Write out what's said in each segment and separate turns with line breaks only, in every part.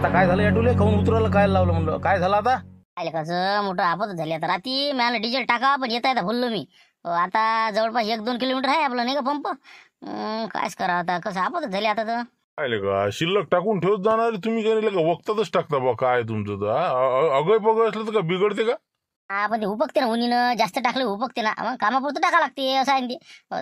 आता काय झालं ॲटोले खाऊन उतरायला काय लावलं म्हणलं काय झालं आता?
काय कसं मोठं आपत झाली आता रात्री मला डिझेल टाका पण येता बोललो मी आता जवळपास 1-2 किलोमीटर आहे आपलं नाही का पंप. कायच करा आता कसं आपत झाली आता तर.
काय का शिल्लक टाकून ठेवत जाणार तुम्ही काय का वक्तातच टाकता बा काय तुमचं तर अगय पगय असलं तर का बिघडते का?
हा पण ते उपकते ना उन्हीनं जास्त टाकलं उपकते ना मग कामापुरतं टाका लागते असं आहे ते.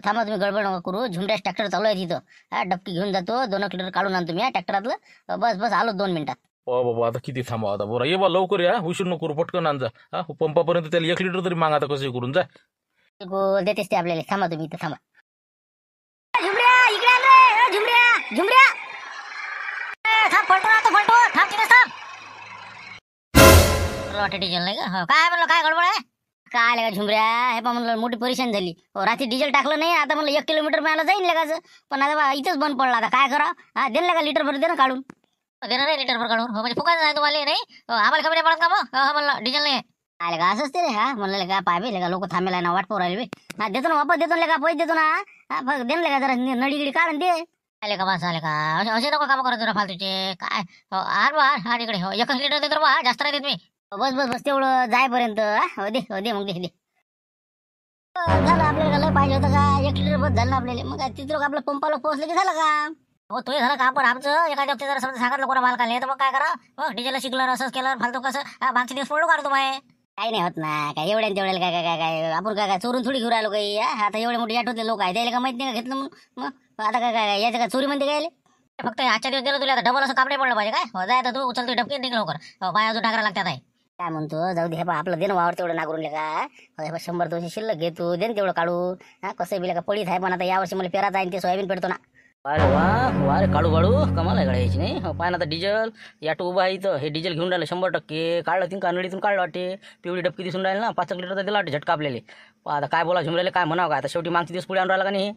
थांबा तुम्ही गडबड नका करू झुमड्यास ट्रॅक्टर चालू आहे तिथं. हा डबकी घेऊन जातो 2 लिटर काढून आणतो मी ट्रॅक्टरातलं. बस बस आलो 2 मिनिटात.
बाबा आता किती थांबा आता बरं ये बा लवकर या उशीर नको करू पटकन आणजा. हा पंपापर्यंत त्याला 1 लिटर तरी मागा आता कसं करून जा.
देतेच ते आपल्याला थांबा तुम्ही इथं थांबा. झुमड्या इकडे आण रे झुमड्या झुमड्या थांब फलटो आता फलटो थांब तिथे थांब. लॉटे डिझेल नाही का काय म्हणलं काय गडबड आहे काय आलं का झुमऱ्या हे पा म्हणलं मोठी परेशान झाली. रात्री डिझेल टाकलं नाही आता म्हणलं 1 किलोमीटर मिळालं जाईन लगाचं पण आता इथंच बंद पडला आता काय करा. हा दे ना का लिटर भर दे ना काढून देणार नाही लिटर भर काढून म्हणजे फुकायचं नाही तुम्हाला नाही आम्हाला कमी पडत का मग म्हणलं डिझेल नाही आले का असंच ते रे. हा म्हणलं का पाय बे लोक थांबेला ना वाट पाहू राहिले. हा देतो ना वापस देतो का पैसे देतो ना. हा फक्त दे ना जरा नडी गिडी काढून दे. आले का बस आले का असे नको काम करत जरा फालतूचे काय. आर बा हा इकडे 1 लिटर देतो बा जास्त नाही देत मी. बस बस बस तेवढं जायपर्यंत दे मग दे. झालं आपल्याला लय पाहिजे होतं का 1 लिटर बस झालं आपल्याला मग तिथे लोक आपल्या पंपाला पोहोचले की झालं का. हो तो झालं का पण आमचं एखाद्या जर समजा सांगितलं कोणा मालकाला तर मग काय करा डिझेल शिकलं असंच केलं फालतू कसं मागचे दिवस पडलो काढतो माय. काही नाही होत ना काय एवढ्या तेवढ्याला काय काय काय काय आपण काय चोरून थोडी घेऊन राहिलो काही. आता एवढे मोठे ॲटोतले लोक आहे त्याला का माहिती नाही का घेतलं म्हणून मग आता काय काय याचं काय चोरी म्हणते काय फक्त आजच्या दिवस दिलं तुला आता डबल असं कापडे पडलं पाहिजे काय जाय तर तू उचलतो डबके निघ लवकर पाय अजून टाकायला लागतात आहे. काय म्हणतो जाऊ दे हे आपलं दे ना वावर तेवढं नागरून का 100-200 शिल्लक घेतो दे तेवढं काढू. हा कसं बिला का पडीत आहे पण आता यावर्षी मला पेरात आहे ते सोयाबीन पेरतो ना.
अरे वा वा रे काढू काढू कमाल आहे गाड्याची नाही पाय ना आता डिझेल याटो उभा आहे इथं हे डिझेल घेऊन राहिलं 100% काढलं तीन कानडीतून काढलं वाटते पिवळी डबकी दिसून राहील ना 5 लिटरचा दिला वाटते झटका आपल्याला. आता काय बोला झुमरायला काय म्हणावं काय आता शेवटी मागचे दिवस पुढे आणून राहिला का नाही.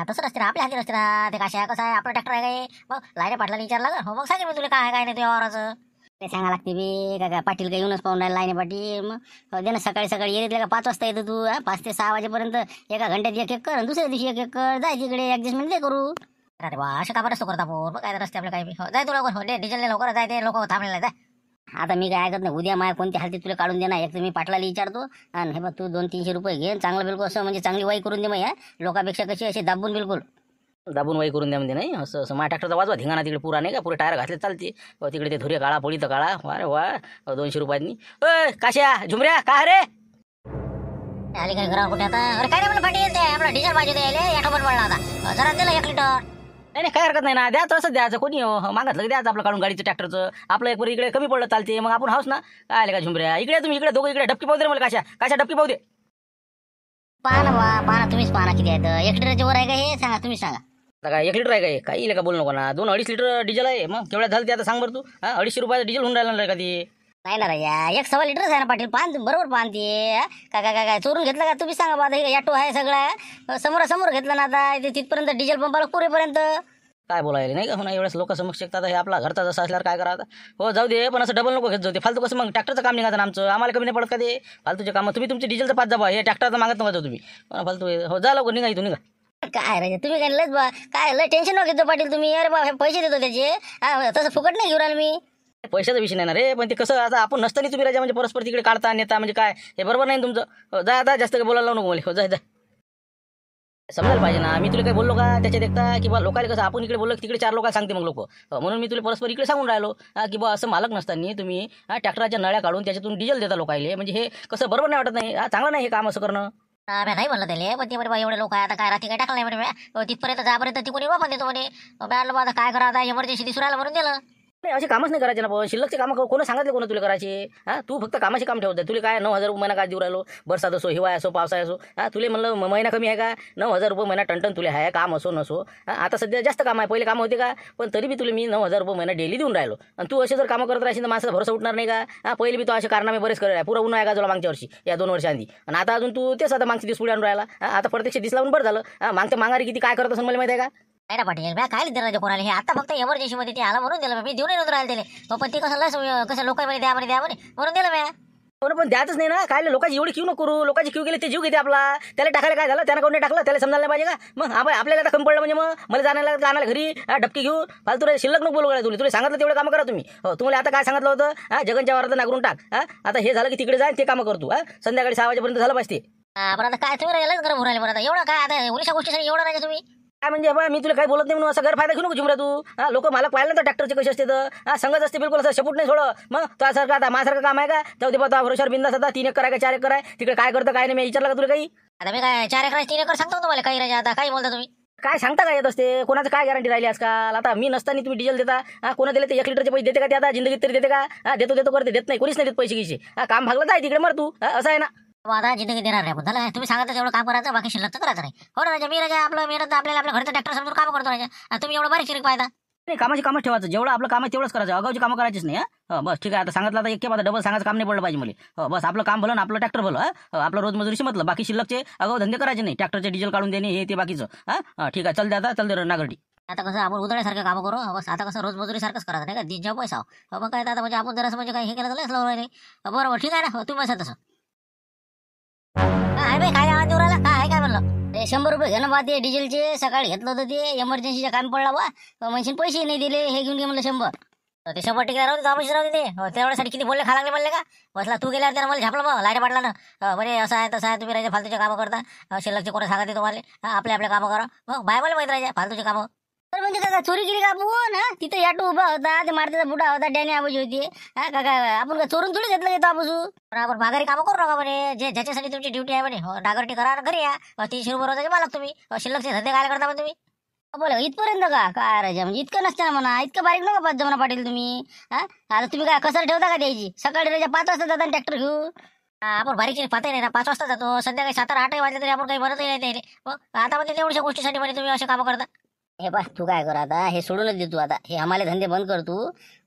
तसं असते आपल्या हाती असते ना ते कशा कसं आहे आपलं ट्रॅक्टर आहे काय मग लायरे पाटला विचारला का मग सांगेल मी तुला काय काय नाही तुझ्या वावराचं ते सांगा लागते बे का पाटील काही येऊनच पाहून राहिला लाईने पाटील. मग दे ना सकाळी येते का 5 वाजता येतो तू 5 ते 6 वाजेपर्यंत एका घंट्यात एक कर आणि दुसऱ्या दिवशी एक कर जायची इकडे ऍडजस्टमेंट दे करू. अरे वा अशा कामात असतो करता आपण मग काय रस्ते आपलं काय जाय तू लवकर डिझेल लवकर जाय ते लोक थांबलेले जाय. आता मी काय ऐकत नाही उद्या माय कोणत्या हालतीत तुला काढून देणार एक तर मी पाटलाला विचारतो आणि हे बघ तू 200-300 रुपये घे चांगलं बिलकुल असं म्हणजे चांगली वाई करून दे मग लोकांपेक्षा कशी असे दाबून बिलकुल
दाबून वाई करून द्या म्हणजे नाही असं असं माझ्या ट्रॅक्टरचा वाजवा धिंगाणा तिकडे पुरा नाही का पुरे टायर घातले चालते तिकडे ते धुरे काळा पोळी तर काळा अरे वा 200 रुपयांनी. काश्या झुमऱ्या काय रे
आली काय घरा कुठे आता अरे काय नाही मला पाटील ते आपला डिझेल पाहिजे द्यायला याठो पण पडला आता जरा दिलं 1 लिटर.
नाही काय हरकत नाही ना द्यायचं असं द्यायचं कोणी मागितलं की द्यायचं आपलं काढून गाडीचं ट्रॅक्टरचं आपलं एक इकडे कमी पडलं चालते मग आपण हाऊस ना काय आले का झुमऱ्या इकडे तुम्ही इकडे दोघं इकडे डबकी पाहू दे मला काशा डबकी पाहू दे.
पाहा तुम्हीच पाहा किती आहे 1 लिटरच्या वर आहे का हे सांगा तुम्ही सांगा.
आता काय 1 लिटर आहे काय काही का बोलू नको ना 2-2.5 लिटर डिझेल आहे मग केवढ्या झालं ते आता सांग बरं तू 250 रुपयाचं डिझेल होऊन राहिलं नाही का ते.
नाही ना या 1 लिटरच आहे ना पाटील पान बरोबर पान ते काय चोरून घेतलं का तुम्ही सांगा बा हे ॲटो आहे सगळं समोरासमोर घेतलं ना आता तिथपर्यंत डिझेल पंपाला पुरेपर्यंत
काय बोलायला नाही का हो ना एवढ्याच लोक समक्ष शकतात हे आपला घरचा जसा असल्यावर काय करा हो जाऊ दे पण असं डबल नको घेत जाऊ ते फालतू कसं मग ट्रॅक्टरचं काम निघायचं आमचं आम्हाला कमी नाही पडत का ते फालतूचे काम तुम्ही तुमचे डिझेलचं पाच जा हे ट्रॅक्टरचं मागत नका तुम्ही फालतू हो जा लवकर निघा इथून निघा.
काय रे तुम्ही काय लस बा काय लय टेन्शन नको घेतो पाटील तुम्ही अरे बा पैसे देतो त्याचे तसं फुकट नाही घेऊन राहिलो मी.
पैशाचा विषय नाही ना रे पण ते कसं आता आपण नसताना तुम्ही राजा म्हणजे परस्पर तिकडे काढता नेता म्हणजे काय हे बरोबर नाही तुमचं. जा जास्त काही बोलायला नको मला हो जा समजायला पाहिजे ना मी तुला काय बोललो का त्याच्यात एकता की बा लोकांना कसं आपण इकडे बोललो तिकडे 4 लोकांना सांगते मग लोक म्हणून मी तुला परस्पर इकडे सांगून राहिलो की बा असं मालक नसताना तुम्ही ट्रॅक्टरच्या नळ्या काढून त्याच्यातून डिझेल देता लोकायले म्हणजे हे कसं बरोबर नाही वाटत नाही चांगलं नाही हे काम असं करणं.
नाही म्हणलं त्याला पण ते बरे एवढे लोक आहे आता काय रात्री काय टाकलं नाही म्हणे तिथपर्यंत जापर्यंत ती कोणी वापस देतो म्हणे आता काय करा आता एमर्जन्सी दिसून राहिला म्हणून दिलं.
नाही असे कामच नाही करायचे ना पण शिल्लकचे कामं कोणी सांगितले कोणी तुला करायचे तू फक्त कामाचे काम ठेवत तुला काय 9,000 रुपये महिना काय देऊ राहिलो बरसात असो हिवाळा असो पावसाळा असो तुला म्हणलं महिना कमी आहे का 9,000 रुपये महिना टनटन तुला आहे काम असो नसो आता सध्या जास्त काम आहे पहिले काम होते का पण तरी बी तुला मी 9,000 रुपये महिना डेली देऊन राहिलो आणि तू असे जर कामं करत राहशील तर माणसाला भरोसा उठणार नाही का पहिले बी तो असे कारनामे बरेच करत आहे पुरा उन्हा आहे का तुला मागच्या वर्षी या 2 वर्षांनी आणि आता अजून तू तेच आता मागचे दिवस पुढे आणून राहिला आता प्रत्यक्ष दिसला बरं झालं मागच्या माघारी किती काय करत असं मला माहिती आहे का.
नाही ना पाटील काय दिलं कोणाला हे आता फक्त एमर्जन्सी मध्ये ते आला म्हणून दिलं मी देऊन राहिलो त्याला पण ते कसं कसं लोकांमध्ये द्या म्हणून दिलं मी.
हो ना, पण द्यातच नाही ना. काय लोकांची एवढी क्यू नको करू. लोकांची क्यू गेली ते जीव घेते आपला. त्याला टाकायला काय झालं, त्यानं कोण नाही टाकलं, त्याला समजायला नाही पाहिजे का? मग आपल्याला आता कमी पडलं म्हणजे मग मला जाण्याला घरी डबकी घेऊन फालतू शिल्लक नको बोलू. तुला सांगितलं तेवढं कामं करा तुम्ही. हो, तुम्हाला आता काय सांगितलं होतं, जगनच्या वारात नागरून टाक. आता हे झालं की तिकडे जाय ते कामं करतो. संध्याकाळी 6 वाजेपर्यंत झालं पाहिजे.
पण आता काय तुम्ही राहिलाच गरम राहिले बरं आता एवढं काय आता उलशा गोष्टीसाठी एवढं राहिले तुम्ही.
काय म्हणजे बा, मी तुला काही बोलत नाही म्हणून असं गैरफायदा घेऊ नको झुमऱ्या तू. लोक मला पाहिलं ना ट्रॅक्टरचे कसे असते तर संगत असते बिलकुल असं शपूट नाही सोड. मग तुझ्यासारखं आता माझ्यासारखं काम आहे का? जाऊ दे बा, तुझ्या भरोशावर बिंदास आता 3 एकर आहे का 4 एकर आहे, तिकडे काय करतं काय नाही मी विचारलं का तुला काही?
आता मी काय 4 एकर 3 एकर सांगतो तुम्हाला काही राजा. आता काय बोलता तुम्ही?
काय सांगता काय येत असते? कोणाचं काय गॅरंटी राहिली आजकाल? आता मी नसताना तुम्ही डिझेल देता. कोणा दिले ते 1 लिटरचे पैसे देते का? ते आता जिंदगीत तरी देते का? देतो करते, देत नाही, कोणीच नाही देत पैसे गिसे. काम भागलं जाय तिकडे मर तू. असं आहे ना.
आता जिंदगी देणार नाही आपण. झालं तुम्ही सांगता एवढं काम करायचं, बाकी शिल्लक करायचं नाही. हो ना राजा, मी राजा आपलं मेहनत आपल्याला आपल्या घरचं ट्रॅक्टर समजून काम करतो राजा. आणि तुम्ही एवढं बारीक शिरीक पाहिजे.
नाही, कामाची कामच ठेवायचं. जेवढं आपलं काम आहे तेवढंच करायचं. अगावची कामं करायचीच नाही. बस ठीक आहे. आता सांगितलं आता एक डबल सांगायचं काम नाही पडलं पाहिजे मला. बस आपलं काम भलं ना, आपलं ट्रॅक्टर भलं. आपलं रोज मजुरीशी म्हटलं, बाकी शिल्लकचे अगाऊ धंदे करायचे नाही. ट्रॅक्टरचे डिझेल काढून देणे हे ते बाकीचं. ठीक आहे, चल दे आता, चल दे नागरटी.
आता कसं आपण उदळ्यासारखं काम करू. बस आता कसं रोज मजुरी सारखंच करायचं नाही का, दिन जेव्हा पैसा मग काय आता म्हणजे आपण जरा म्हणजे काय हे केलं तर बरोबर ठीक आहे ना. तुम्ही बसा तसं काय काय देऊ राहिला काय म्हणलं. 100 रुपये घेणं बा ते डिझेलचे. सकाळी घेतलं होतं ते एमर्जन्सीच्या काम पडला बा. म्हणशील पैसे नाही दिले, हे घेऊन घे म्हणलं 100. ते 100 टिकला राहते तापशी राहते ते. तेवढ्यासाठी किती बोलले खालागले म्हणले का? बसला तू गेल्यावर त्याला मला झापला बा लाईट पाडला ना. बरे असं आहे तसं आहे, तुम्ही राजा फालतूचे कामं करता. शिल्लकचे कोणी सांगते तुम्हाला आपले कामं करा. मग बाय मला माहित राजा फालतूचे कामं. तर म्हणजे काका चोरी केली का आपण? तिथं याटो उभा होता, ते मारतीचा बुडा होता, डॅनी आबाजी होती. काका आपण काय चोरून थोडी घेतलं घेतो आबाजू. पण आपण माघारी कामं करू नका म्हणे. ज्याच्यासाठी तुमची ड्युटी आहे म्हणे डागरटी करा घरी या. 300 रुपये रोजाचे मालक तुम्ही. शिल्लकचे धंदे काय करता पण तुम्ही? बोला इथपर्यंत का काय राजा म्हणजे इतकं नसतं ना म्हणा. इतकं बारीक नका पाच जमना पाटील तुम्ही. आता तुम्ही काय कसर ठेवता का द्यायची? सकाळी राजा 5 वाजता जाता ट्रॅक्टर घेऊन. आपण बारीक पाहता नाही ना. 5 वाजता जातो, संध्याकाळी 7-8 वाजले तरी आपण काही म्हणतही नाही त्याने. आता म्हणजे तेवढ्या गोष्टीसाठी म्हणजे तुम्ही असे कामं करता. हे पा तू काय कर आता, हे सोडूनच दे तू. आता हे आम्हाला धंदे बंद कर तू.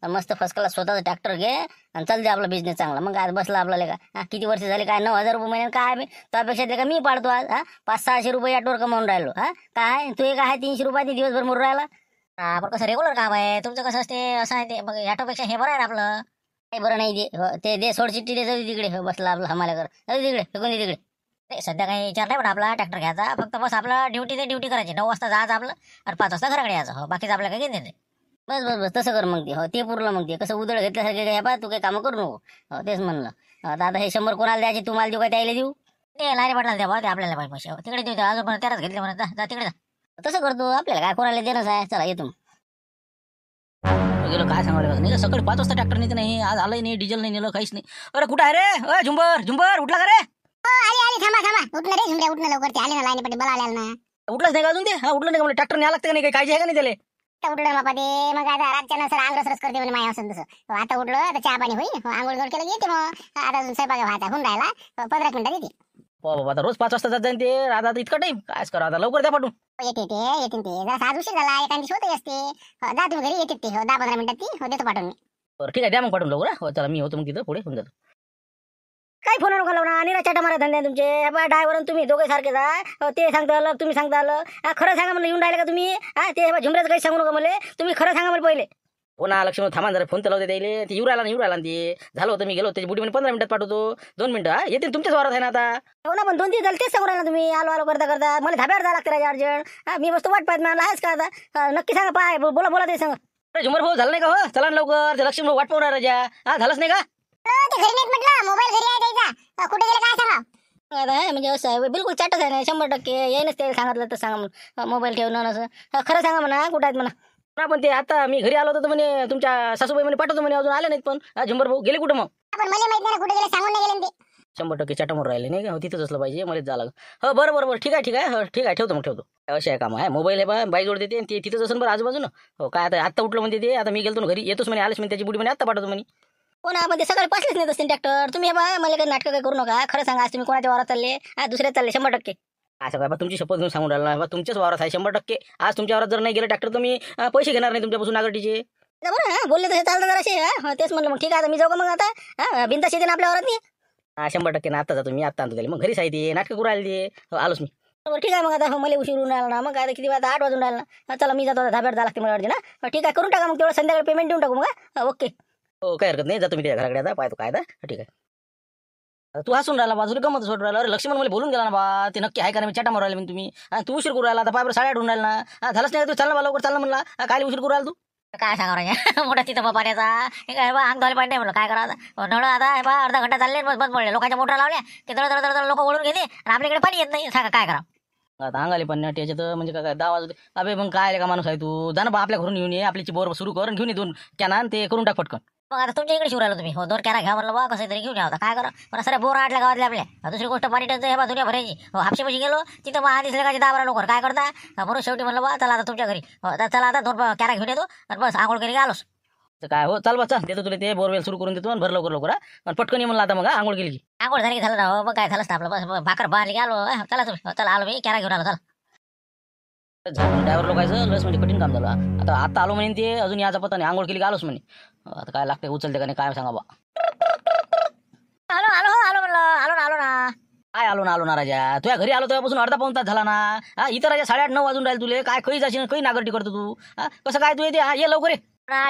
मस्त फर्स्ट क्लास स्वतःचा ट्रॅक्टर घे आणि चल दे आपला बिझनेस चांगला. मग आज बसला आपल्याला का किती वर्ष झाले काय 9,000 रुपये महिन्यात काय मी त्यापेक्षा ते का मी पाडतो आज. 500-600 रुपये याटोवर कमावून राहिलो. काय तू एक आहे 300 रुपये दिवसभर मरून राहिला. आपण कसं रेग्युलर काम आहे तुमचं, कसं असते असं आहे ते. मग याटोपेक्षा हे बरं आहे आपलं. काही बरं नाही ते दे सोड चिठ्ठी दे. जाऊ तिकडे बसला आपला आम्हाला कर तिकडे फेकून दे तिकडे. सध्या काही विचार नाही पण आपला ट्रॅक्टर घ्यायचा. फक्त बस आपला ड्युटी ते ड्युटी करायची. 9 वाजता जायचं आपलं आणि 5 वाजता घराकडे यायचं. बाकीचं आपल्याला काही घेत नाही. बस बस बस तसं कर मग ते. ते पुरलं मग ते कसं उदळ घेतल्यासारखे काय पा तू काही कामं करू नको. तेच म्हणलं. आता हे 100 कोणाला द्यायचे? तुम्हाला देऊ काय त्याला देऊ? ते लारी पाटला द्या ते आपल्याला पाहिजे पैसे. तिकडे देऊ अजून पण त्यालाच घेतले म्हणत जा तिकडे जा. तसं करतो आपल्याला काय कोणाला देणंच आहे. चला येतो
गेलो काय सांगायला नाही. सकाळी 5 वाजता ट्रॅक्टर नेते नाही. आज आलंय नाही, डिझेल नाही नेलं, काहीच नाही. अरे कुठं आहे रे? झुंबर उठला का रे?
आले थांबा उठलं रे झुमऱ्या उठणं लवकर. ते आले ना लाईन पट्टी बला आल्या ना.
उठलंच नाही का अजून ते? उठलं नाही का? ट्रॅक्टर न्यायला लागतं का नाही? काही काळजी आहे का नाही त्याला?
उठलं बापा ते. मग आता रातच्या नंतर आंगरस करते म्हणे माया असं तसं. आता उठलं तर चहा पाणी होईल. आंघोळ गोड केलं येते. मग आता स्वयंपाक व्हायचा होऊन राहिला. 15 मिनिटात येते.
बाबा आता रोज 5 वाजता जात जाईन ते. आता इतका टाइम कायच करा. आता लवकर द्या पाठवून.
येते ते जरा आज उशीर झाला. एखादी होत असते. जा तुम्ही घरी येते ते. 10-15 मिनिटात ती देतो पाठवून मी.
बरं ठीक आहे, द्या मग पाठवून लवकर. हो चला मी होतो मग तिथं पुढे होऊन जातो. काय फोन घालव ना आणि चाटा मारा धंदे तुमचे. ड्रायव्हर तुम्ही दोघे सारखे जा. ते सांगता आलं तुम्ही सांगता आलं. खरं सांगा मला येऊन राहिले का तुम्ही? ते झुमऱ्याचं काही सांगू नका मला. तुम्ही खरं सांगा मला पहिले. हो ना लक्ष्मण थांबा जरा. फोन लावते त्याला. ते येऊ राहिला ते झालं होतं. मी गेलो त्याची बुटी 15 मिनिटात पाठवतो. 2 मिनिटं येते तुमच्याच वारात आहे ना आता. हो ना पण 2-3 झाले तेच सांगू राहिला तुम्ही. आलो करता मला धाब्यावर जायला लागते राजा अर्जंट. मी मस्त वाट पाहत मला आहेच का आता. नक्की सांगा पाय बोला ते सांगा. अरे झुमर भाऊ झालं नाही का? हो चला लवकर. ते लक्ष्मण वाट पाहू राजा. झालंच नाही का?
ते घरी नाहीत म्हटलं. मोबाईल घरी आहे त्याचा. कुठे गेले काय सांगा. म्हणजे असं आहे बिलकुल चाटच आहे ना. 100% येईनच ते सांगितलं तर सांगा. मोबाईल ठेवणं असं खरं सांगा म्हणा. कुठं आहेत म्हणा.
पण ते आता मी घरी आलो होतो म्हणे तुमच्या सासूबाई म्हणे पाठवतो म्हणे. अजून आले नाहीत पण. झुंबर भाऊ गेले कुठं मग?
आपण मला माहित नाही कुठे गेले सांगून नाही गेले ते.
100% चाटामोर राहिले नाही का? तिथंच असलं पाहिजे. मलाच जायला लागलं. हो बरं ठीक आहे. हो ठीक आहे ठेवतो. असे आहे काम आहे. मोबाईल आहे बा बाई जोड देते. ते तिथंच असेल बरं आजूबाजून. हो काय आता उठलं म्हणते ते. आता मी गेलो घरी येतोच म्हणे. आलेच म्हणे त्याची बुडी म्हणे. आता पाठवतो म्हणे.
हो ना पण ते सकाळी पाचलेच नाही असते ट्रॅक्टर. तुम्ही बा मला काही नाटकं काही करू नका. खरं सांगा आज तुम्ही कोणाच्या वावरात चालले? दुसऱ्या चालले 100%.
असं काय बा तुमची शपथ घेऊन सांगून राहिला बा. तुमच्याच वावरात आहे 100%. आज तुमच्या वावरात जर नाही गेलं ट्रॅक्टर तर मी पैसे घेणार नाही तुमच्यापासून नागरटीचे.
बरं बोलले तसे चालतं जरा. तेच म्हणलं मग ठीक आहे. मी जाऊ का मग आता. बिंदास येते ना आपल्या वावरात.
100% ना आता जातो मी. आता आणतो त्याला. मग घरी साहित्य नाटकं करू राहिले ते. आलोच मी.
बरं ठीक आहे मग आता. मला उशीर होऊन राहिला ना. मग आता किती वाजता 8 वाजून राहिला ना. चला मी जातो. धाब्यावर जायला लागते मला वाटते ना. ठीक आहे करून टाका मग. तेवढं संध्याकाळी पेमेंट देऊन टाकू मग. ओके.
हो काय हरकत नाही. जातो मी त्या घराकडे आता. पाहतो काय ठीक आहे. आता तू हसून राहिला बाजूला गमत सोडून राहिला. अरे लक्ष्मण मला बोलून गेला ना बा, ते नक्की आहे का नाही चाटा मारू राहिले तुम्ही. तू उशीर करू राहिला आता पाय साड्या ढूंढ राहिला ना. झालंच नाही तू चाल ना बा, लवकर चाल ना म्हणला. काय उशीर करू राहिला तू.
काय सांगा राजा मोठा तिथं पाण्याचा हे काय बा अंग धुवायला पाणी नाही म्हणलं काय करा आता नळ आता हे बा अर्धा घंटा चालले बस बस पडले लोकांच्या मोटर लावल्या की दळ दळ दळ लोक ओढून घेते आणि आपल्याकडे पाणी येत नाही सांगा काय करा.
आता अंगाले पण याच्यात म्हणजे काय 10 वाजते. अबे मग काय का माणूस आहे तू. जा ना बा आपल्या घरून येऊन ये, आपली बोर सुरू कर, घेऊन ये 2 कॅन ते करून टाक पटकन.
मग आता तुमच्या इकडे शिवरायला तुम्ही हो 2 कॅरा घ्या म्हणलं बा कसं तरी घेऊन या होता काय करा पण सर बोर आटल्या गावातल्या आपल्या. दुसरी गोष्ट पाणी टंच हे बा दुनिया भरायची हो हापशी गेलो तिथं मग दिसले का 10-12 लोक काय करता म्हणून शेवटी म्हणलं बा चला आता तुमच्या घरी हो चला आता 2 कॅरा घेऊन येतो आणि बस आंघोळ करी आलोच.
काय हो चाल बा चल देतो तुला ते बोरवेल सुरू करून देतो आणि भर लवकर लवकर आणि पटकन ये म्हणलं आता मग आंघोळ केली की.
आंघोळ झाली की झालं ना हो मग काय झालंच ना आपलं बस भाकर बारली की आलो चला तुम्ही चला आलो मी कॅरा घेऊन आलो चला.
ड्रायव्हर लोकांचं लस म्हणजे कठीण काम झालं. आता आलो म्हणे ते अजून याचा पत्ता नाही. आंघोळ केली की आलोच म्हणे. आता काय लागते उचलते का नाही काय सांगा बा.
आलो आलो हो आलो म्हणलं आलो ना
काय आलो ना राजा. तुझ्या घरी आलो तेव्हापासून अर्धा पाऊण तास झाला ना. इथं राजा 8:30-9 वाजून राहील तुले. काय काही जाशील काही नागरटी करतो तू. कसं काय तू येते ये लवकर ये.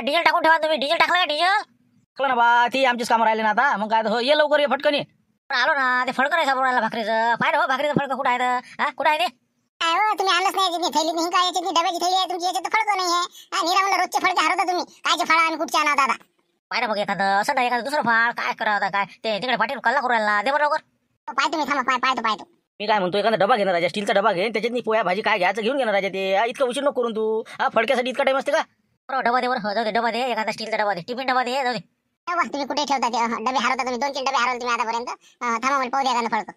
डिझेल टाकून ठेवा तुम्ही डिझेल टाकला का डिझेल.
टाकलं ना बा ती आमचीच कामं राहिले ना आता. मग काय हो ये लवकर ये फटकन ये.
आलो ना ते फडकं नाही सापडून राहिलं भाकरीचं पाहिजे हो भाकरीचं फडकं कुठं आहे कुठं आहे ते.
काय हो तुम्ही आणलंच नाही याची थैली नाही काय याची डब्याची थैली आहे तुमची याच्यात फळक नाही आहे. निरा म्हणलं रोजचे फळके हरवता तुम्ही कायचे फळा आणि कुठचे आणा दादा.
पाहिजे मग एखादं असं नाही एखादं दुसरं फाळ काय करा आता काय ते तिकडे पाटील कल्ला करू राहिला दे बरं लवकर.
पाय तुम्ही थांबा पाहतो.
मी काय म्हणतो एखादा डबा घेणार राजा स्टीलचा डबा घे त्याच्यात पोया भाजी काय घ्यायचं घेऊन घेणार राजा ते. इतकं उशीर नको करून तू. फडक्यासाठी इतका टाइम असते का.
बरोबर डबा दे बरं जाऊ दे डबा दे एखादा स्टीलचा डबा दे टिफिन डबा दे जाऊ दे.
तुम्ही कुठे ठेवता ते डबे हरवता तुम्ही 2-3 डबे हरवले तुम्ही आतापर्यंत. थांबा मला पाहू द्या फळक.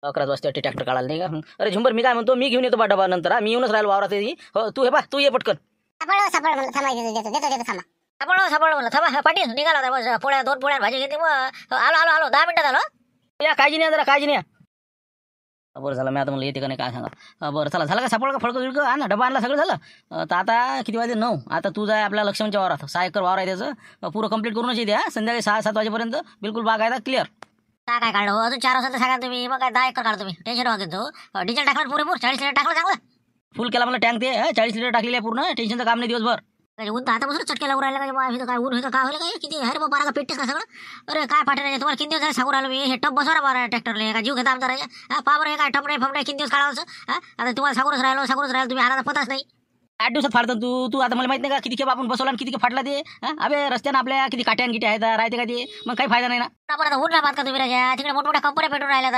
11 वाजता ट्रॅक्टर काढायला नाही का. अरे झुंबर मी काय म्हणतो मी घेऊन येतो बा डबा नंतर. मी येऊनच राहिलो वावरात. हो तू हे बा तू ये पटकन.
सापड म्हणलं थांबा देतो थांबा.
सापड म्हणलं थांबा पाटील निघाला होता बस पोळ्या 2 पोळ्या भाजी घेते मग आलो 10 मिनिटात आलो.
या काळजी नाही जरा काळजी नाही. बरं झालं मी आता म्हणलं येते का नाही काय सांगा. बरं चला झालं का सापड का फडकं विळकं आणा डबा आणला सगळं झालं. तर आता किती वाजले 9. आता तू जाय आपल्या लक्ष्मणच्या वावरात 6 एकर वावर आहे त्याचं पुरं कंप्लीट करूनच येते. संध्याकाळी 6-7 वाजेपर्यंत बिलकुल बाग आहे क्लिअर.
काय काढलं हो अजून 4 वाजता तर सांगा तुम्ही मग काय 10 एकर काढा तुम्ही टेन्शन वागत तो डिझेल टाकलं पुरेपूर 40 लिटर टाकलं चांगलं.
फुल केला मला टँक ते 40 लिटर टाकलेली आहे पूर्ण. टेन्शनचं काम नाही दिवसभर.
ऊन तर आता बसून चटके लागू राहिला काय काय ऊन होतं काय होईल काय किती अरे बाबा का पेटतेस का सगळं. अरे काय पाठवणार तुम्हाला किती दिवस सांगू राहिलो मी हे टप बसवा बारा ट्रॅक्टरले का जीव घेता आमचा राजा पावर हे काय टप नाही फम नाही किती दिवस काढावं. आता तुम्हाला सांगूनच राहिलो तुम्ही आला पताच नाही.
8 दिवसात फाडतो तू आता मला माहित नाही का किती खेप आपण बसवला आणि किती फाटला ते. अबे रस्त्यानं आपल्या किती काट्यान किती आहेत राहते का ते मग काही फायदा नाही ना.
आपण आता ऊन बात का तुम्ही राजा तिकडे मोठमोठ्या कंपन्या पेटून राहिल्या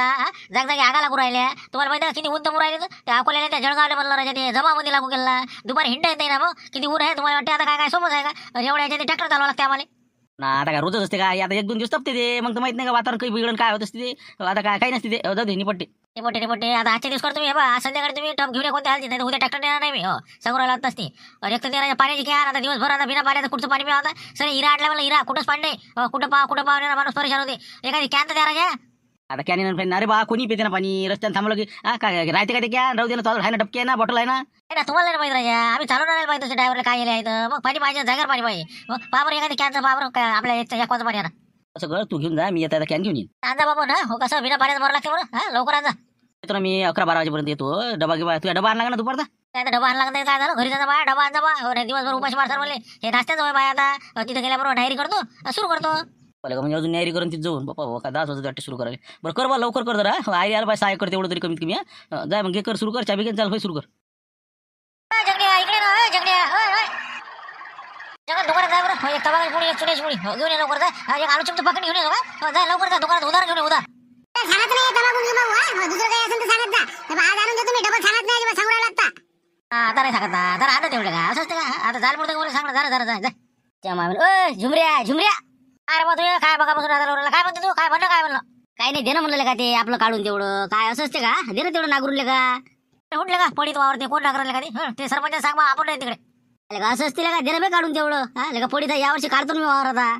जागी आगा लागू राहिल्या तुम्हाला माहिती आहे किती ऊन तमू राहिले ते अकोल्याला त्या जळगावला म्हणलं राजा ते जमामध्ये लागू केला दुपारी हिंडा येत नाही ना मग किती ऊन आहे तुम्हाला वाटते आता काय सोबत आहे का एवढ्या याच्यात ट्रॅक्टर चालवा लागते आम्हाला.
ना आता काय रोजच असते का आता 1-2 दिवस तपते ते मग तर माहित नाही का वातावरण काही बिघडून काय होत असते ते. आता काय काही नसते ते जाऊ दे निपट्टे
निपट्टे आता आजच्या दिवस करतो मी बा आज संध्याकाळी तुम्ही टप घेऊन कोणत्या हालची नाही उद्या ट्रॅक्टर देणार नाही मी हो सांगू राहिला नसते. एक तर देणार पाण्याची घ्या आता दिवसभर आता बिना पाण्याचं कुठचं पाणी पिवा आता सर इरा आटला मला इरा कुठंच पाणी नाही कुठं पाव माणूस परेशान होते एखादी कॅन तर द्या राजा.
आता कॅन पाणी अरे बा कोणी पेते ना पाणी रस्त्यानं थांबलं की काय राहते का ते कॅन राहू दे ना चालू आहे ना डबके आहे ना बॉटल आहे ना.
ना तुम्हाला नाही माहिती राजा आम्ही चालवणार नाही पाहिजे ड्रायव्हरला काय आहे मग पाणी पाहिजे जागेवर पाणी पाहिजे मग पावर एखादी कॅनचं पावर काय आपल्या एकवाचं पाणी आणा.
असं कर तू घेऊन जा मी येता कॅन घेऊन येईन.
आणजा बाबा ना हो कसं बिना पाण्याचं बरं लागते बरं लवकर आणजा.
येतो ना मी 11-12 वाजेपर्यंत येतो. डबा घेवा तुझ्या डबा आणला का ना दुपारचा.
काय डबा आणला का काय झालं घरी जाता बाय डबा आणजा बा हो नाही दिवसभर उपाशी मारतात म्हणले हे नाश्त्याच होय बाय आता तिथे गेल्याबरोबर डायरी करतो सुरू करतो.
म्हणजे अजून न्यारी करून तिथे जाऊन बाबा का 10 वाजता वाटते सुरू करायला. बरं कर बा लवकर कर जरा आई आला बाय 6 एकर तेवढं तरी कमीत कमी जाय मग कर सुरू कर चाबी घेऊन चाल सुरू कर.
जगड्या इकडे ना जगड्या जगत दुकानात जाय बरं एक तवा पुढे एक चुड्याची पुडी घेऊन ये लवकर जाय एक आलू चिमचं पाकिट घेऊन ये का जाय लवकर जा दुकानात उधार घेऊन ये उधार.
सांगत नाही तमाकू घेऊ दुसरं काही असेल तर सांगत जा. आज आणून देतो मी डबल सांगत नाही सांगू राहिला आता.
आता नाही सांगत ना जरा आता तेवढे का असं असते का आता जायला पडतं का सांग जरा जाय त्या मामी झुमऱ्या अरे बा तू काय बघा बसून राहिला काय म्हणते तू काय म्हणलं काही नाही देणं म्हणलं का ते आपलं काढून तेवढं काय असं असते का देणं तेवढं नागरूनले का उठले का पडीत वावरते कोण नागरले का ते सरपंच सांग आपण नाही तिकडे असं असते का देणं बे काढून तेवढं पडीत यावर्षी काढतो मी वावर आता.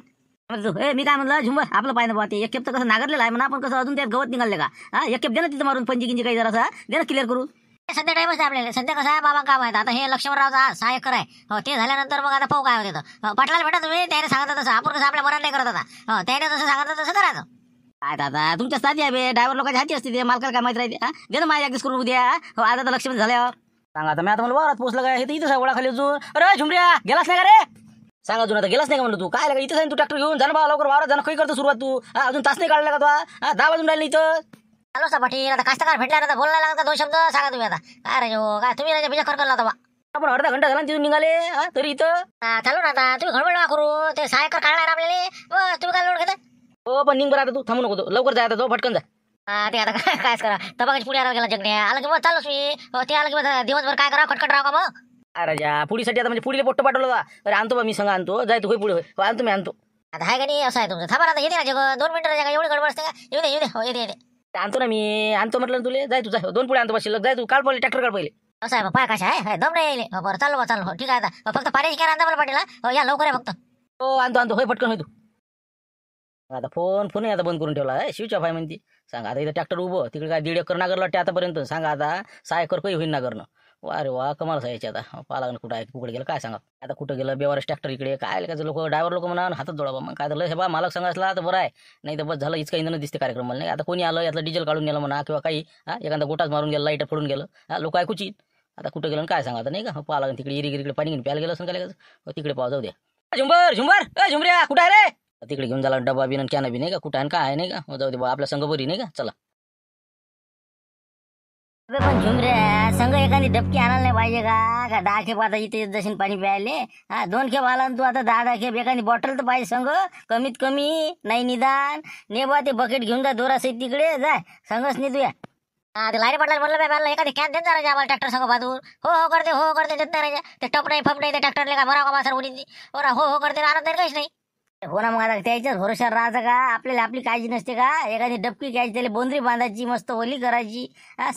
मी काय म्हणलं झुंबर आपलं पाहिजे बा ते एक खेप तर कसं नागरलेलं आहे म्हणा आपण कसं अजून त्यात गवत निघाले का एक खेप दे ना तिथं मारून पंजी गिंजी काही जरा दे ना क्लिअर करू.
सध्या टाइमच आहे आपल्याला सध्या कसं आहे बाबा काम आहे आता हे लक्ष्मणरावचा 6 एकर आहे हो ते झाल्यानंतर मग आता पाहू काय होते पाटलाला भेटा तुम्ही त्याने सांगत तसं आपण कसं आपल्या मराठी नाही करत आता हो त्याने जसं सांगत तसं करायचं.
काय दादा तुमच्या साधी आहे ड्रायव्हर लोकांच्या हाती असते ते मालकाला काय माहिती राहते दे ना माझ्या ऍडजस्ट करून उद्या हो आता तर लक्ष्मण झाल्यावर सांगा आता मी आता मला वारात पोहोचलं काय हे तर इथं ओळा खाली अजून. अरे झुमऱ्या गेलास नाही का रे. सांगा अजून आता गेलाच नाही का म्हणलं तू काय लागा इथं सांग तू ट्रॅक्टर घेऊन जाणं बा लवकर वावरात जाणं काही करतो सुरुवात तू अजून तास नाही काढला का तो 10 वाजून राहिले इथं
चालू असता पाटील आता कास्तकार भेटला आता बोलायला लागला 2 शब्द सांगा तुम्ही आता काय राजे हो काय तुम्ही राजा बिजा खर करला होता
आपण अर्धा घंटा झाला तिथून निघाले तरी इथं
चालू ना आता तुम्ही गडबड नका करू ते सायकर काढणार आपल्याला तुम्ही काय लोड घेता
हो पण निघ बरं आता तू थांबू नको तू. लवकर जायचा तो फटकन जा
ते आता कायच करा तबाकाची पुढे आला गेला जगणे आलं की मग चालूच मी ते आलं की मग दिवसभर काय करा खटखट राहा का मग
राजा पुढीसाठी आता म्हणजे पुढीला पोट्ट पाठवलं बा अरे आणतो बा मी संग आणतो जाय तू होय पुढे होय आणतो मी आणतो
आता हाय का नाही असं आहे तुमचं थांबा आता येते ना जग 2 मिनिटं राजा एवढी गडबड असते का येऊ दे हो येते
आणतो ना मी आणतो म्हटलं तुले जाय तू जाय 2 पुढे आणतो बा शिल्लक जाय तू काढ पहिले ट्रॅक्टर काढ पहिले
असं आहे पाय कशा आहे दम नाही येईल बरं चाललो चाललो ठीक आहे आता फक्त पाण्याची कॅन आणता मला पाटील या लवकर आहे फक्त
हो आणतो होय पटकन होय तू आता फोन आता बंद करून ठेवला आहे स्विच ऑफ आहे म्हणते सांगा आता इथं ट्रॅक्टर उभं तिकडे काय 1.5 एकर नागरला वाटते आतापर्यंत सांगा आता 6 एकर काही होईल नागरणं अरे वा कमाल सायचे आता पाला कुठं आहे कुठे गेलं काय सांगा आता कुठं गेलं बेवारस ट्रॅक्टर इकडे काय का लोक ड्रायव्हर लोक म्हणा हातात जोडा मग काय झालं हे बा मालक सांगा असला तर बरं आहे नाही तर बस झालं इतकं इंधन दिसते कार्यक्रम नाही आता कोणी आलं यातलं डिझेल काढून गेलं म्हणा किंवा काही एखादा गोटाच मारून गेला लाईट पडून गेलं लोक ऐकूची आता कुठं गेलं काय सांगा आता नाही का पाला तिकडे इकडे पाणी घेऊन प्यायला गेलं असं काय तिकडे पाव जाऊ द्या झुंबर कुठं आहे रे तिकडे घेऊन झाला डबा बिन कॅना बी नाही का कुठं आहे काय नाही का जाऊ दे बा आपल्या संघ बरी नाही का चला
पण झुमऱ्या संघ एखादी डबकी आणायला नाही पाहिजे का 10 खेप आता इथे जशीन पाणी प्यायले 2 खेप आला तू आता 10 खेप एखादी बॉटल तर पाहिजे संघ कमीत कमी नाही निदान ने बा ते बकेट घेऊन जा दोरासहित तिकडे जाय संघच नाही तुया ते लाईट पाटला म्हणलं बाय एखादी कॅन देत राजा आम्हाला ट्रॅक्टर संघ बाजूर हो करते देत नाही राजा ते टप नाही फप नाही ते ट्रॅक्टरले का मरा का मासर उडी हो करते आणत नाही काहीच नाही हो ना मग आता त्याच्याच भरोशावर राहायचं का आपल्याला आपली काळजी नसते का एखादी डबकी घ्यायची त्याला बोंदरी बांधायची मस्त ओली करायची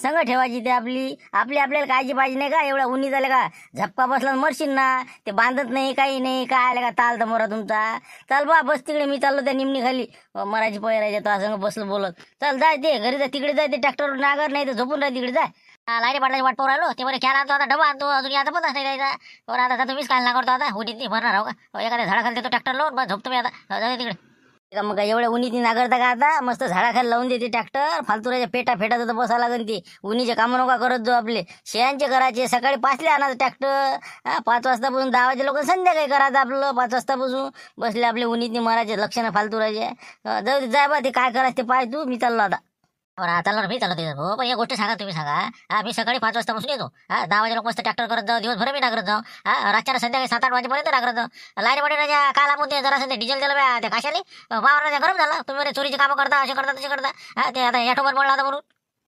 संग ठेवायची ते आपल्याला काळजी पाहिजे नाही का एवढा उन्ही झालं का झपका बसला मरशील ना ते बांधत नाही काही नाही काय आलं का ताल तर मोरा तुमचा चल बा बस तिकडे मी चाललो त्या निमणी खाली मराठी पैरायच्या तो संग बसलं बोलत चल जाय ते घरी जा तिकडे जाय ते ट्रॅक्टर नागर नाही तर झोपून राह तिकडे जाय लाईट पाटलाची वाट पाहू राहिलो ते बरं कॅन आणतो आता डबा आणतो अजून आता पण नाही द्यायचा बरं आता तुम्हीच काय ना करतो आता उडीत नाही भरणार हो का एखाद्या झाडाखाली देतो ट्रॅक्टर लावून बस झोपतो मी आता जाऊ तिकडे मग काय एवढ्या उन्हीत नागरता का आता मस्त झाडाखाली लावून देते ट्रॅक्टर फालतूराच्या पेटा फेटाचं तर बसा लागेल ते उन्हीचे कामं नका करत जो आपले शेयांचे करायचे सकाळी 5 ला आणायचं ट्रॅक्टर 5 वाजतापासून 10 वाजे लोक संध्याकाळी करायचं आपलं 5 वाजतापासून बसले आपले उन्हीत मारायचे लक्षणं फालतूराचे जाऊ दे जाय बा ते काय करायचं ते पाय तू मी चाललो आता चालणार मी चालतो तिथं हो पण एक गोष्ट सांगा तुम्ही सांगा मी सकाळी 5 वाजतापासून येतो 10 वाजे लोक मस्त ट्रॅक्टर करत जाऊ दिवसभर मी नागरत जाऊ रातच्या संध्याकाळी 7-8 वाजेपर्यंत नागरत जाऊ लाईट पाटी राजा काल आपण ते जरा ते डिझेल दिलं त्या काशाले वावर राजा गरम झाला तुम्ही चोरीचे कामं करता असे करता तसे करता ते आता ॲटोवर पडला होता म्हणून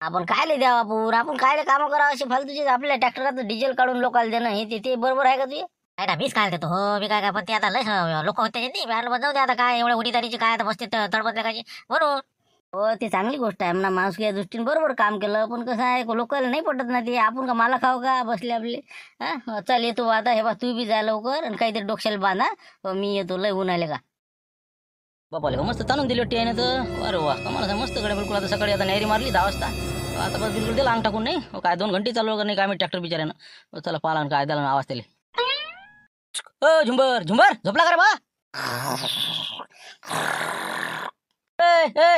आपण काय द्यावा आपण काय कामं करावं असे फालतूचे आपल्या ट्रॅक्टरात डिझेल काढून लोकांना देणं हे ते बरोबर आहे का तुझे काय ना मीच काय देतो हो मी काय पण ते आता लय लोक होते नाही जाऊ दे आता काय एवढ्या उडीदारीची काय आता बसते तडपत काय म्हणून हो ते चांगली गोष्ट आहे म्हणा माणूस या दृष्टीने बरोबर काम केलं पण कसं आहे लोकांना नाही पटत ना ते आपण का मला खाऊ का बसले आपले चल येतो आता हे बा तू बी जा लवकर आणि काहीतरी डोक्याला बांधा मी येतो लय ऊन आले का
बापाले मस्त ताणून दिली वाटते आहे तर अरे वा कमाला मस्त कडे बिलकुल आता सकाळी आता नैरी मारली 10 वाजता आता बस बिलकुल दिला अंग टाकून नाही काय 2 घंटे चालू नाही काय मी ट्रॅक्टर बिचाऱ्यानं चला पाला काय त्याला आवाज त्याला झुंबर झोपला का रे बा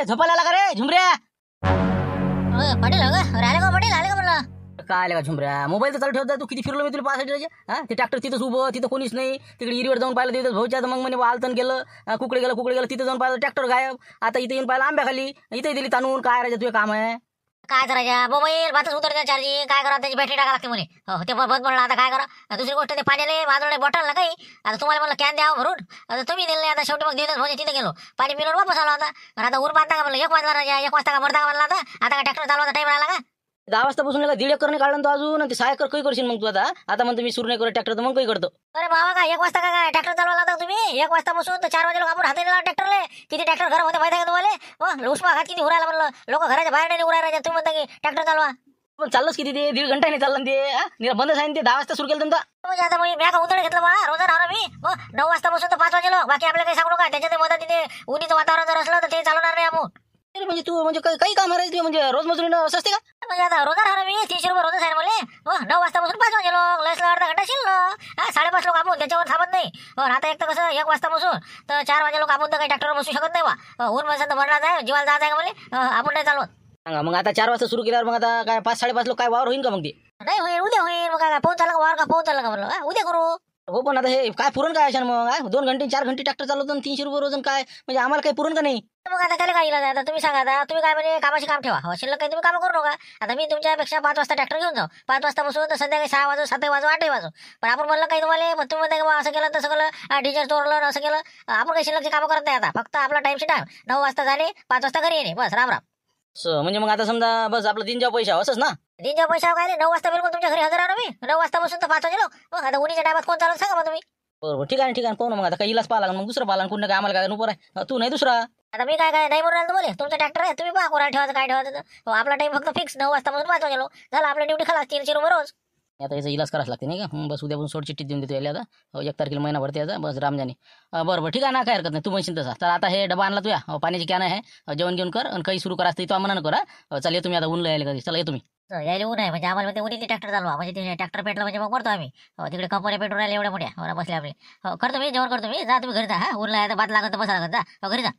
झोपायला आला का रे झुमऱ्या
पटेल आले का म्हणलं
काय आले का झुमऱ्या मोबाईल तर चालू ठेवता तू किती फिरलो मी तुला पाहायसाठी ते ट्रॅक्टर तिथंच उभं तिथं कोणीच नाही तिकडे इरीवर जाऊन पाहिलं तिथं भाऊच्या मग म्हणे आलतन गेलं कुकडे गेलं तिथं जाऊन पाहिलं ट्रॅक्टर गायब आता इथे येऊन पाहिलं आंब्याखाली इथे दिली ताणून काय राजा तुझं काम आहे
काय करायचं मोबाईल भातच उतरते चार्जिंग काय करा त्याची बॅटरी टाका लागते म्हणे ते बंद म्हणलं आता काय करा दुसरी गोष्ट ते पाण्याने माझ्याकडे बॉटल ना काही आता तुम्हाला म्हणलं कॅन द्यावं भरून आता तुम्ही दिलं नाही आता शेवटी मग दिलं म्हणजे तिथे गेलो पाणी पिऊन वापस आलो आता आता ऊर बांधता का म्हणलं 1 वाजला राजा 1 वाजता का मरता का म्हणलं आता काय ट्रॅक्टर चालवायचा टाईम राहिला का
10 वाजतापासून 1.5 एकर नाही काढलं तो अजून ते 6 एकर काही करशील मग तू आता म्हणतो मी सुरू नाही करत ट्रॅक्टर तर मग काही करतो
अरे बाबा का 1 वाजता काय ट्रॅक्टर चालवायला आता तुम्ही 1 वाजतापासून तर 4 वाजे लोक आपण हातात नेला ट्रॅक्टरले किती ट्रॅक्टर घरामध्ये माहिती आहे का तुम्हाला उष्मा हात किती उरायला म्हणलं लोक घराच्या बाहेर नाही उरायला तुम्ही म्हणता की ट्रॅक्टर चालवा
पण चाललंच किती ते 1.5 घंटा नाही चाललं ते बंदच आहे ते 10 वाजता सुरू केलं तुमचा
म्हणजे आता मी का उतळ घेतलं बा रोज राहणार मी 9 वाजतापासून तर 5 वाजे लोक बाकी आपल्याला काही सांगू का त्याच्यात मदत तिथे उन्हीचं वातावरण जर असलं तर ते चालवणार नाही आपण
म्हणजे तू म्हणजे काही काम आहे म्हणजे रोज मजुरीनं असं असते का
म्हणजे आता रोजा राहणार मी 300 रुपये रोजच आहे मला 9 वाजतापासून 5 वाजे लोक लसला अर्धा घंटा शिल्लक 5.5 लोक आपण त्याच्यावर थांबत नाही आता एक तर कसं 1 वाजतापासून तर 4 वाजे लोक आपण तर काही ट्रॅक्टरवर बसू शकत नाही बा ऊन मस्त भरला जाय जीवाला जायचं आहे का मला आपण नाही चालवत
सांगा मग आता 4 वाजता सुरू केल्यावर मग आता काय 5-5.5 लोक काय वावर होईल का मग ते
नाही होईल उद्या होईल मग काय पोहोच झाला का वावर का पोहोच झाला का म्हणलं उद्या करू
हो पण आता हे काय पुरण काय अशा मग 2 घंटे 4 घंटे ट्रॅक्टर चालवतो आणि 300 रुपये रोज काय म्हणजे आम्हाला काही पुरण का नाही?
मग आता त्याला काय इलाज आहे? आता तुम्ही सांगा, आता तुम्ही काय म्हणजे कामाशी काम ठेवा, शिल्लक काही तुम्ही काम करू नका. आता मी तुमच्यापेक्षा 5 वाजता ट्रॅक्टर घेऊन जाऊ, 5 वाजता बसून तर संध्याकाळी 6 वाजू, 7 वाजू, 8 वाजू. पण आपण म्हणलं काही तुम्हाला, मग तुम्ही म्हणता की बा असं केलं तसं केलं, डिझेल चोरलं असं केलं. आपण काही शिल्लकची कामं करत नाही. आता फक्त आपला टाइमशी टाइम 9 वाजता झाले, 5 वाजता घरी येणे, बस राम राम.
म्हणजे मग आता समजा बस आपलं दिन जाऊ पैसा असंच ना?
दिनच्या पैशावर काय रे, 9 वाजता बिलकुल तुमच्या घरी हजर राहा मी. 9 वाजता बसून तर 5 वाजेलो. मग आता उन्हीच्या टायमात कोण चालत सांगा मग तुम्ही.
बरोबर, ठीक आहे पाहू ना. मग आता काही इलाज पाहा लागेल, मग दुसरं पाहा लागेल. कुठं काय आम्हाला काय नुपर आहे, तू नाही दुसरा.
आता मी काय नाही म्हणून राहिलो बोले, तुमचं ट्रॅक्टर आहे, तुम्ही पहा कोणाला ठेवायचं काय ठेवायचं. आपला टाइम फक्त फिक्स 9 वाजता पासून 5 वाजेलो झाला. आपल्या ड्युटी खलास 300 रुपये रोज.
आता याचा इलाज करायला लागते नाही का? बस उद्यापासून सोड चिठ्ठी देऊन देतो याला आता. 1 तारखेला महिना भरते याचा, बस रामजाने. बरं ठीक आहे ना, काय हरकत नाही, तू म्हणशील तसा. तर आता हे डबा आणला तुया, पाण्याची कॅन आहे, जेवण घेऊन कर आणि काही सुरू करा असते तो आम्हाला करा. चल ये तुम्ही आता, ऊन यायला कधी, चला ये तुम्ही.
यायला ऊन आहे म्हणजे आम्हाला उन्ही ते ट्रॅक्टर चालवा, म्हणजे ते ट्रॅक्टर पेटलं म्हणजे मग करतो आम्ही. तिकडे कंपनी पेट्रोल राहिले एवढ्या मोठ्या बसले आपले. करतो मी, जेवण करतो मी, जा तुम्ही घरी जा. ऊन आहे तर बात लागत तर बसा लागत, जा घरी जा.